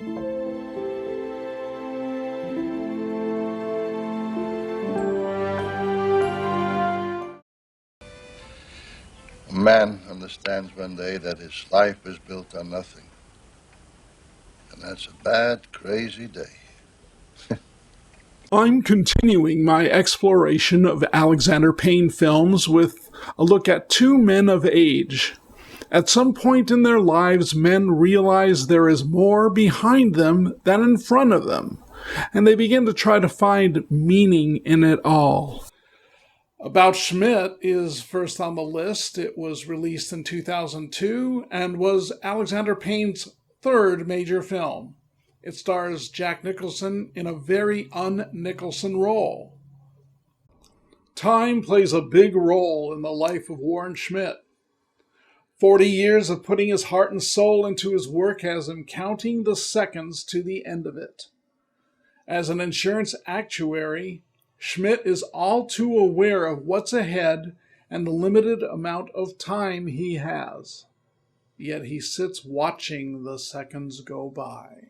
A man understands one day that his life is built on nothing. And that's a bad, crazy day. I'm continuing my exploration of Alexander Payne films with a look at two men of age. At some point in their lives, men realize there is more behind them than in front of them, and they begin to try to find meaning in it all. About Schmidt is first on the list. It was released in 2002 and was Alexander Payne's third major film. It stars Jack Nicholson in a very un-Nicholson role. Time plays a big role in the life of Warren Schmidt. 40 years of putting his heart and soul into his work has him counting the seconds to the end of it. As an insurance actuary, Schmidt is all too aware of what's ahead and the limited amount of time he has. Yet he sits watching the seconds go by.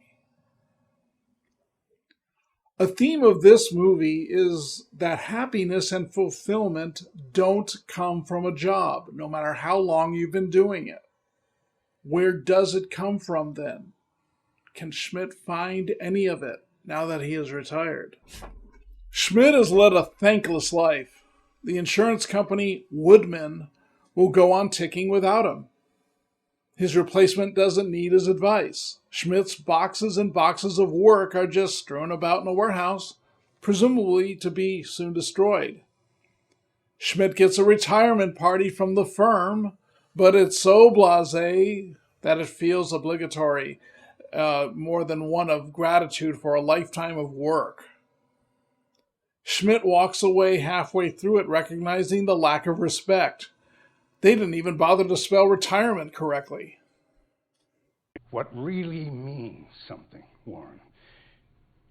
A theme of this movie is that happiness and fulfillment don't come from a job, no matter how long you've been doing it. Where does it come from then? Can Schmidt find any of it now that he is retired? Schmidt has led a thankless life. The insurance company, Woodman, will go on ticking without him. His replacement doesn't need his advice. Schmidt's boxes and boxes of work are just strewn about in a warehouse, presumably to be soon destroyed. Schmidt gets a retirement party from the firm, but it's so blasé that it feels obligatory, more than one of gratitude for a lifetime of work. Schmidt walks away halfway through it, recognizing the lack of respect. They didn't even bother to spell retirement correctly. What really means something, Warren,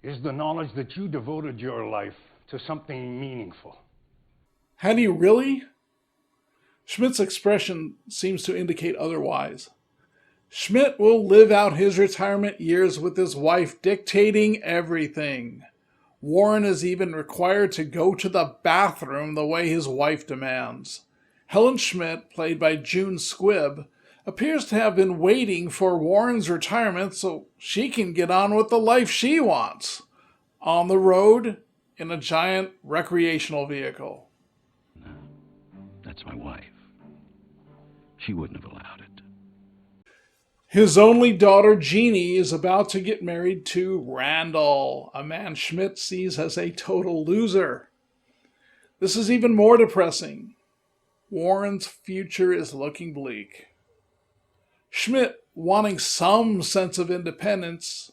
is the knowledge that you devoted your life to something meaningful. Had he really? Schmidt's expression seems to indicate otherwise. Schmidt will live out his retirement years with his wife dictating everything. Warren is even required to go to the bathroom the way his wife demands. Helen Schmidt, played by June Squibb, appears to have been waiting for Warren's retirement so she can get on with the life she wants. On the road, in a giant recreational vehicle. No, that's my wife. She wouldn't have allowed it. His only daughter, Jeannie, is about to get married to Randall, a man Schmidt sees as a total loser. This is even more depressing. Warren's future is looking bleak. Schmidt, wanting some sense of independence,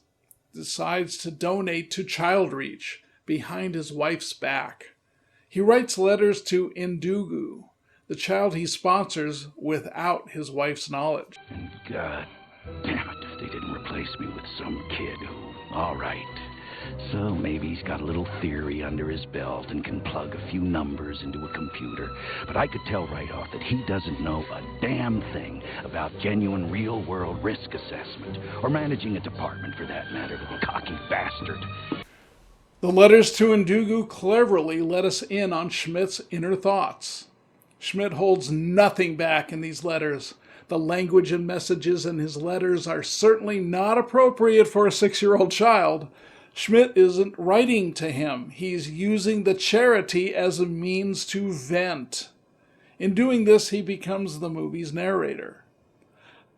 decides to donate to Child Reach behind his wife's back. He writes letters to Indugu, the child he sponsors, without his wife's knowledge. And God damn it if they didn't replace me with some kid who, all right, so maybe he's got a little theory under his belt and can plug a few numbers into a computer. But I could tell right off that he doesn't know a damn thing about genuine real-world risk assessment, or managing a department for that matter, the cocky bastard. The letters to Indugu cleverly let us in on Schmidt's inner thoughts. Schmidt holds nothing back in these letters. The language and messages in his letters are certainly not appropriate for a 6-year-old child. Schmidt isn't writing to him. He's using the charity as a means to vent. In doing this, he becomes the movie's narrator.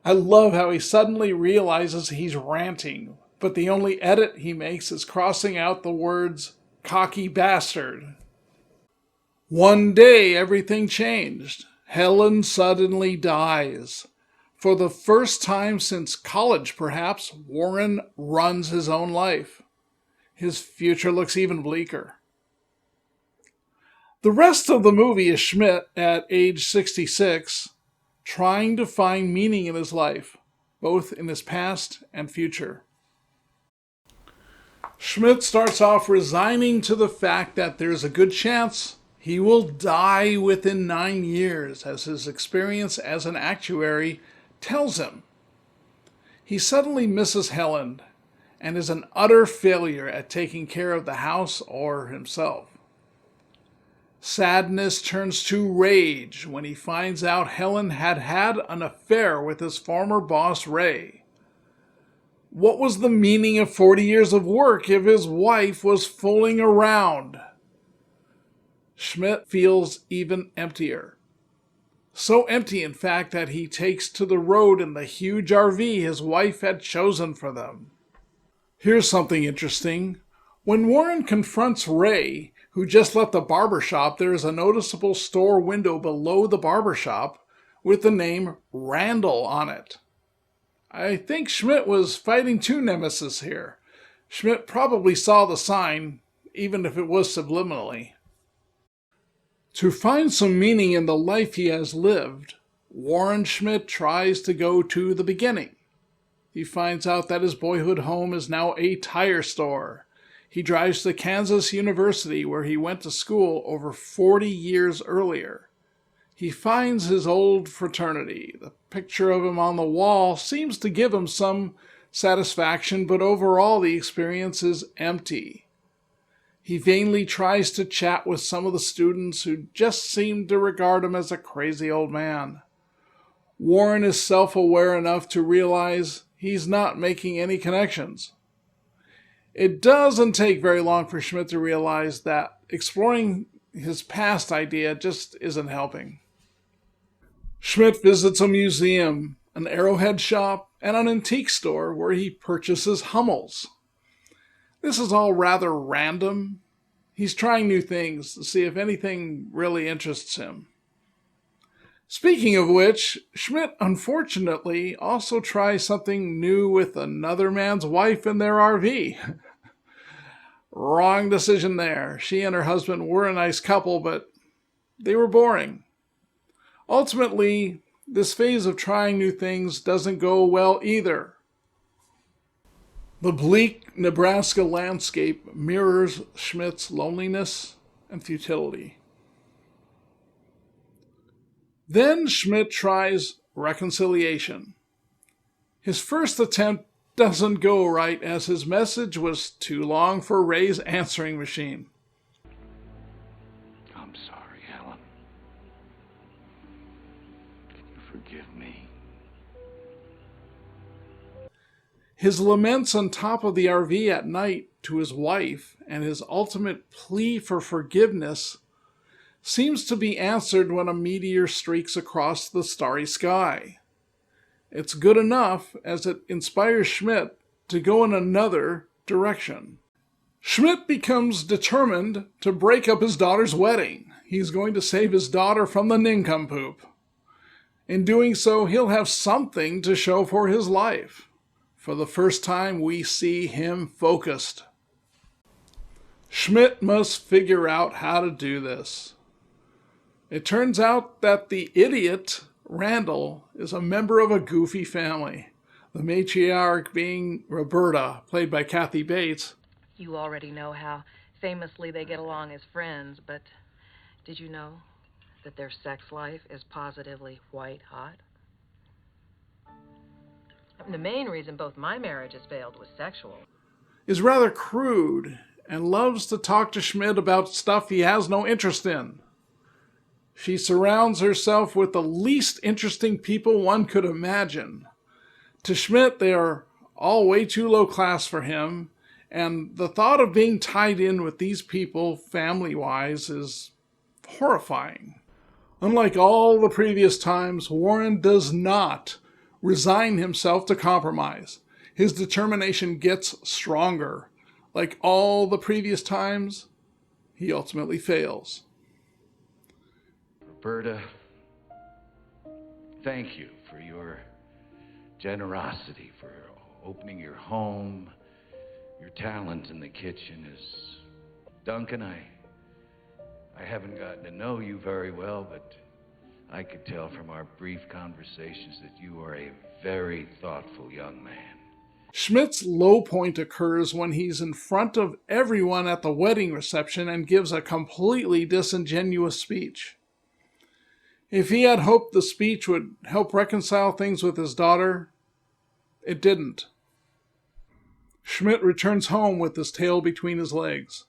I love how he suddenly realizes he's ranting, but the only edit he makes is crossing out the words, cocky bastard. One day, everything changed. Helen suddenly dies. For the first time since college, perhaps, Warren runs his own life. His future looks even bleaker. The rest of the movie is Schmidt at age 66, trying to find meaning in his life, both in his past and future. Schmidt starts off resigning to the fact that there's a good chance he will die within 9 years, as his experience as an actuary tells him. He suddenly misses Helen, and is an utter failure at taking care of the house or himself. Sadness turns to rage when he finds out Helen had had an affair with his former boss, Ray. What was the meaning of 40 years of work if his wife was fooling around? Schmidt feels even emptier. So empty, in fact, that he takes to the road in the huge RV his wife had chosen for them. Here's something interesting. When Warren confronts Ray, who just left the barber shop, there is a noticeable store window below the barber shop with the name Randall on it. I think Schmidt was fighting two nemesis here. Schmidt probably saw the sign, even if it was subliminally. To find some meaning in the life he has lived, Warren Schmidt tries to go to the beginning. He finds out that his boyhood home is now a tire store. He drives to Kansas University, where he went to school over 40 years earlier. He finds his old fraternity. The picture of him on the wall seems to give him some satisfaction, but overall the experience is empty. He vainly tries to chat with some of the students who just seem to regard him as a crazy old man. Warren is self-aware enough to realize he's not making any connections. It doesn't take very long for Schmidt to realize that exploring his past idea just isn't helping. Schmidt visits a museum, an arrowhead shop, and an antique store where he purchases Hummels. This is all rather random. He's trying new things to see if anything really interests him. Speaking of which, Schmidt unfortunately also tries something new with another man's wife in their RV. Wrong decision there. She and her husband were a nice couple, but they were boring. Ultimately, this phase of trying new things doesn't go well either. The bleak Nebraska landscape mirrors Schmidt's loneliness and futility. Then Schmidt tries reconciliation. His first attempt doesn't go right, as his message was too long for Ray's answering machine. I'm sorry, Helen. Can you forgive me? His laments on top of the RV at night to his wife and his ultimate plea for forgiveness seems to be answered when a meteor streaks across the starry sky. It's good enough as it inspires Schmidt to go in another direction. Schmidt becomes determined to break up his daughter's wedding. He's going to save his daughter from the nincompoop. In doing so, he'll have something to show for his life. For the first time, we see him focused. Schmidt must figure out how to do this. It turns out that the idiot, Randall, is a member of a goofy family, the matriarch being Roberta, played by Kathy Bates. You already know how famously they get along as friends, but did you know that their sex life is positively white hot? The main reason both my marriages failed was sexual. Is rather crude and loves to talk to Schmidt about stuff he has no interest in. She surrounds herself with the least interesting people one could imagine. To Schmidt, they are all way too low class for him, and the thought of being tied in with these people family-wise is horrifying. Unlike all the previous times, Warren does not resign himself to compromise. His determination gets stronger. Like all the previous times, he ultimately fails. Roberta, thank you for your generosity, for opening your home. Your talent in the kitchen is... Duncan, I haven't gotten to know you very well, but I could tell from our brief conversations that you are a very thoughtful young man. Schmidt's low point occurs when he's in front of everyone at the wedding reception and gives a completely disingenuous speech. If he had hoped the speech would help reconcile things with his daughter, it didn't. Schmidt returns home with his tail between his legs.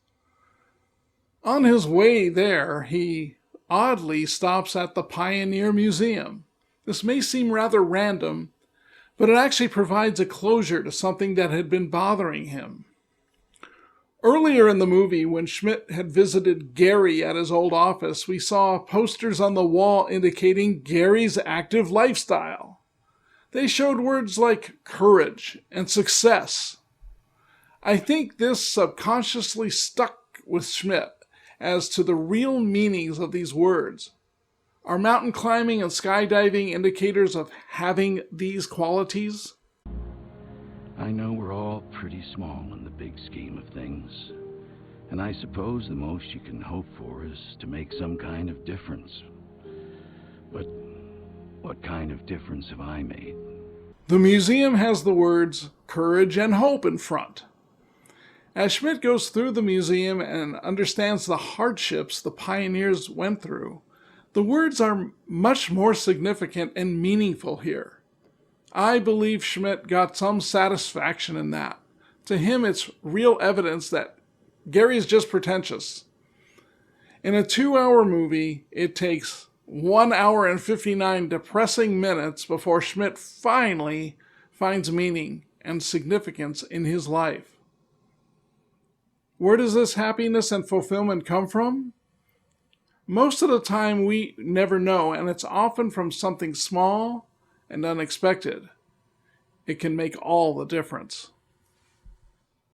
On his way there, he oddly stops at the Pioneer Museum. This may seem rather random, but it actually provides a closure to something that had been bothering him. Earlier in the movie, when Schmidt had visited Gary at his old office, we saw posters on the wall indicating Gary's active lifestyle. They showed words like courage and success. I think this subconsciously stuck with Schmidt as to the real meanings of these words. Are mountain climbing and skydiving indicators of having these qualities? I know we're all pretty small in the big scheme of things, and I suppose the most you can hope for is to make some kind of difference. But what kind of difference have I made? The museum has the words courage and hope in front. As Schmidt goes through the museum and understands the hardships the pioneers went through, the words are much more significant and meaningful here. I believe Schmidt got some satisfaction in that. To him, it's real evidence that Gary is just pretentious. In a 2-hour movie, it takes 1 hour and 59 depressing minutes before Schmidt finally finds meaning and significance in his life. Where does this happiness and fulfillment come from? Most of the time we never know, and it's often from something small and unexpected. It can make all the difference.